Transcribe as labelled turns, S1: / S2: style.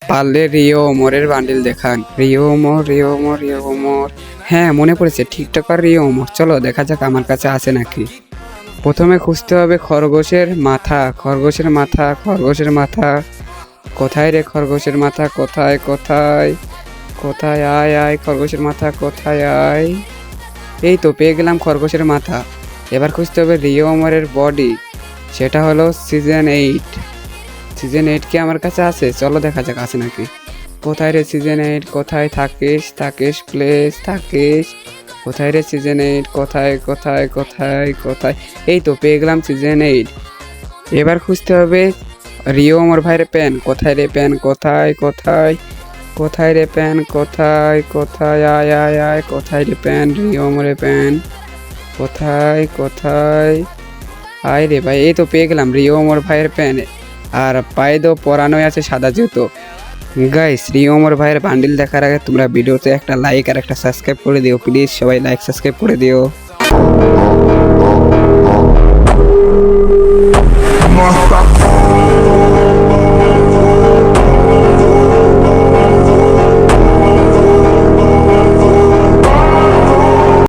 S1: পারলে রিও ওমরের বান্ডিল দেখান। Rio Omar, Rio Omar, Rio Omar. হ্যাঁ, মনে পড়েছে, টিকটকার রিও ওমর। চলো দেখা যাক আমার কাছে আছে নাকি। প্রথমে খুঁজতে হবে খরগোশের মাথা, খরগোশের মাথা, খরগোশের মাথা। কোথায় রে খরগোশের মাথা? কোথায় কোথায় কোথায়? আয় আয় খরগোশের মাথা, কোথায় আয়? এই তো পেয়ে গেলাম খরগোশের মাথা। এবার খুঁজতে হবে রিও ওমরের বডি, সেটা হলো সিজন 8। সিজন 8 কি আমার কাছে আছে? চলো দেখা যাক আছে নাকি। কোথায় রে সিজন 8? কোথায় থাকিস? থাকিস প্লেস, থাকিস। কোথায় রে সিজন 8? কোথায় কোথায় কোথায় কোথায়? এই তো পেয়ে গেলাম সিজন 8। এবার খুঁজতে হবে রিও ওমর ভাইয়ের প্যান। কোথায় রে প্যান? কোথায় কোথায় কোথায় রে প্যান? কোথায় কোথায়? আয় আয় আয় কোথায় রে প্যান? রিও ওমরের প্যান কোথায় কোথায়? আয় রে ভাই, এই তো পেয়ে গেলাম রিও ওমর ভাইয়ের প্যান। আর পায়ে তো পরানোই আছে সাদা জুতো। গাইস, রিও ওমর ভাইয়ের বান্ডিল দেখার আগে তোমরা ভিডিওতে একটা লাইক আর একটা সাবস্ক্রাইব করে দিও প্লিজ। সবাই লাইক সাবস্ক্রাইব করে দিও।